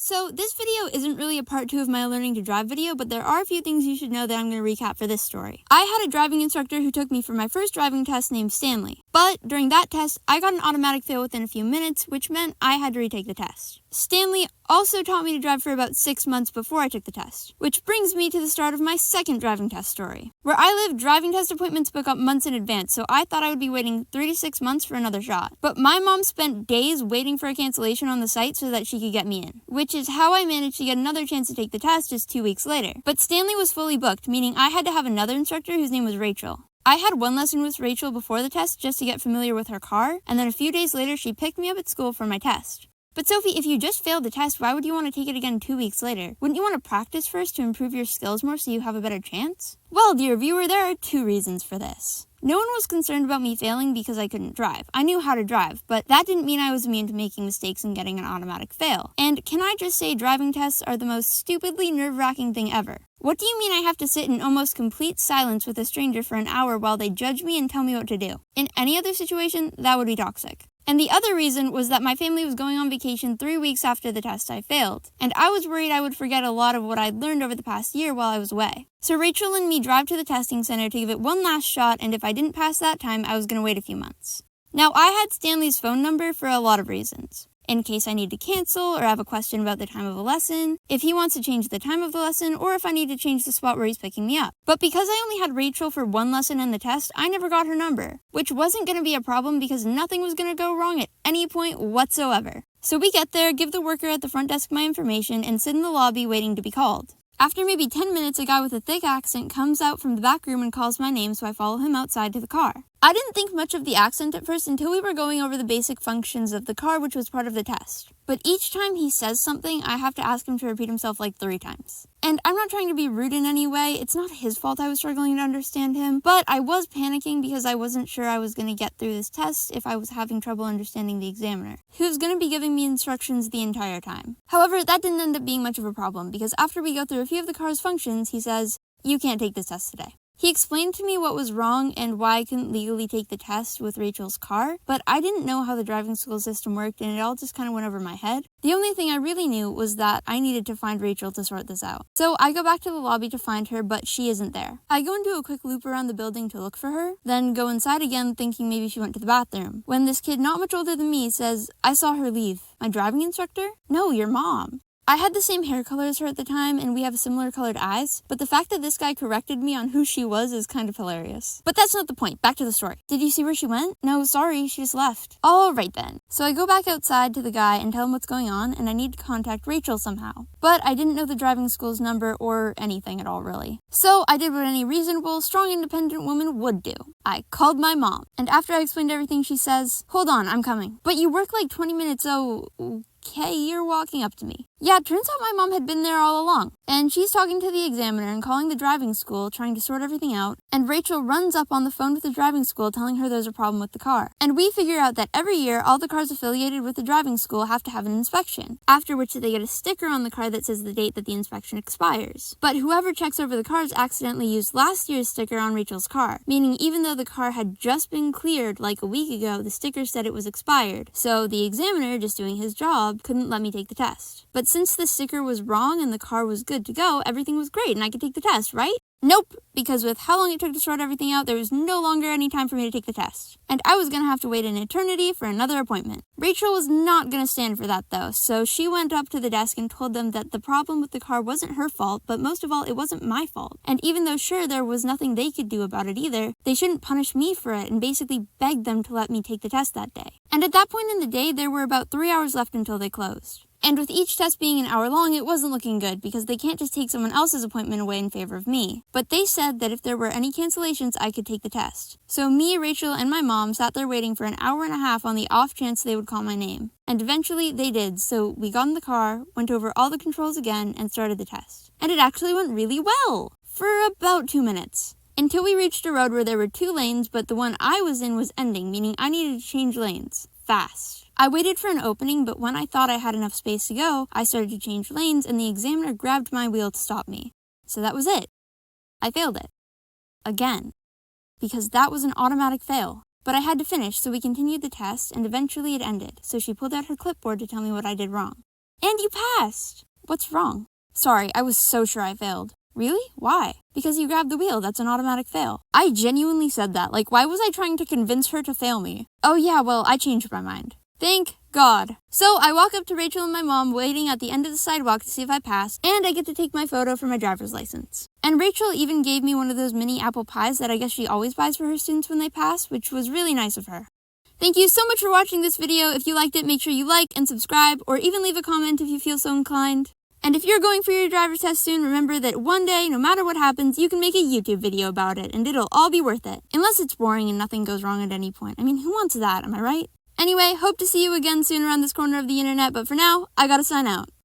So this video isn't really a part 2 of my learning to drive video, but there are a few things you should know that I'm going to recap for this story. I had a driving instructor who took me for my first driving test named Stanley, but during that test, I got an automatic fail within a few minutes, which meant I had to retake the test. Stanley also taught me to drive for about 6 months before I took the test, which brings me to the start of my second driving test story. Where I live, driving test appointments book up months in advance, so I thought I would be waiting 3 to 6 months for another shot. But my mom spent days waiting for a cancellation on the site so that she could get me in, which is how I managed to get another chance to take the test just 2 weeks later. But Stanley was fully booked, meaning I had to have another instructor whose name was Rachel. I had one lesson with Rachel before the test just to get familiar with her car, and then a few days later she picked me up at school for my test. But Sophie, if you just failed the test, why would you want to take it again 2 weeks later? Wouldn't you want to practice first to improve your skills more so you have a better chance? Well, dear viewer, there are 2 reasons for this. No one was concerned about me failing because I couldn't drive. I knew how to drive, but that didn't mean I was immune to making mistakes and getting an automatic fail. And can I just say driving tests are the most stupidly nerve-wracking thing ever. What do you mean I have to sit in almost complete silence with a stranger for an hour while they judge me and tell me what to do? In any other situation, that would be toxic. And the other reason was that my family was going on vacation 3 weeks after the test I failed, and I was worried I would forget a lot of what I'd learned over the past year while I was away. So Rachel and me drive to the testing center to give it one last shot, and if I didn't pass that time, I was going to wait a few months. Now, I had Stanley's phone number for a lot of reasons. In case I need to cancel or have a question about the time of a lesson, if he wants to change the time of the lesson, or if I need to change the spot where he's picking me up. But because I only had Rachel for one lesson and the test, I never got her number, which wasn't going to be a problem because nothing was going to go wrong at any point whatsoever. So we get there, give the worker at the front desk my information, and sit in the lobby waiting to be called. After maybe 10 minutes, a guy with a thick accent comes out from the back room and calls my name, so I follow him outside to the car. I didn't think much of the accent at first until we were going over the basic functions of the car, which was part of the test. But each time he says something, I have to ask him to repeat himself like 3 times. And I'm not trying to be rude in any way. It's not his fault I was struggling to understand him, but I was panicking because I wasn't sure I was going to get through this test if I was having trouble understanding the examiner, who's going to be giving me instructions the entire time. However, that didn't end up being much of a problem because after we go through a few of the car's functions, he says, "You can't take this test today." He explained to me what was wrong and why I couldn't legally take the test with Rachel's car, but I didn't know how the driving school system worked and it all just kind of went over my head. The only thing I really knew was that I needed to find Rachel to sort this out. So I go back to the lobby to find her, but she isn't there. I go and do a quick loop around the building to look for her, then go inside again thinking maybe she went to the bathroom, when this kid not much older than me says, "I saw her leave." My driving instructor? No, your mom. I had the same hair color as her at the time, and we have similar colored eyes, but the fact that this guy corrected me on who she was is kind of hilarious. But that's not the point. Back to the story. Did you see where she went? No, sorry, she just left. Alright then. So I go back outside to the guy and tell him what's going on, and I need to contact Rachel somehow. But I didn't know the driving school's number or anything at all, really. So I did what any reasonable, strong, independent woman would do. I called my mom, and after I explained everything, she says, "Hold on, I'm coming. But you work like 20 minutes, okay, you're walking up to me." Yeah, turns out my mom had been there all along. And she's talking to the examiner and calling the driving school, trying to sort everything out. And Rachel runs up on the phone with the driving school, telling her there's a problem with the car. And we figure out that every year, all the cars affiliated with the driving school have to have an inspection, after which they get a sticker on the car that says the date that the inspection expires. But whoever checks over the cars accidentally used last year's sticker on Rachel's car, meaning even though the car had just been cleared like a week ago, the sticker said it was expired. So the examiner, just doing his job, couldn't let me take the test. But since the sticker was wrong and the car was good to go, everything was great and I could take the test, right? Nope, because with how long it took to sort everything out, there was no longer any time for me to take the test. And I was going to have to wait an eternity for another appointment. Rachel was not going to stand for that though, so she went up to the desk and told them that the problem with the car wasn't her fault, but most of all, it wasn't my fault. And even though sure, there was nothing they could do about it either, they shouldn't punish me for it and basically begged them to let me take the test that day. And at that point in the day, there were about 3 hours left until they closed. And with each test being an hour long, it wasn't looking good because they can't just take someone else's appointment away in favor of me. But they said that if there were any cancellations, I could take the test. So me, Rachel, and my mom sat there waiting for an hour and a half on the off chance they would call my name. And eventually they did, so we got in the car, went over all the controls again, and started the test. And it actually went really well! For about 2 minutes. Until we reached a road where there were 2 lanes, but the one I was in was ending, meaning I needed to change lanes. Fast. I waited for an opening, but when I thought I had enough space to go, I started to change lanes and the examiner grabbed my wheel to stop me. So that was it. I failed it. Again. Because that was an automatic fail. But I had to finish, so we continued the test and eventually it ended, so she pulled out her clipboard to tell me what I did wrong. And you passed! What's wrong? Sorry, I was so sure I failed. Really? Why? Because you grabbed the wheel, that's an automatic fail. I genuinely said that. Like, why was I trying to convince her to fail me? Oh yeah, well, I changed my mind. Thank God. So I walk up to Rachel and my mom waiting at the end of the sidewalk to see if I passed, and I get to take my photo for my driver's license. And Rachel even gave me one of those mini apple pies that I guess she always buys for her students when they pass, which was really nice of her. Thank you so much for watching this video. If you liked it, make sure you like and subscribe, or even leave a comment if you feel so inclined. And if you're going for your driver's test soon, remember that one day, no matter what happens, you can make a YouTube video about it, and it'll all be worth it. Unless it's boring and nothing goes wrong at any point. I mean, who wants that, am I right? Anyway, hope to see you again soon around this corner of the internet, but for now, I gotta sign out.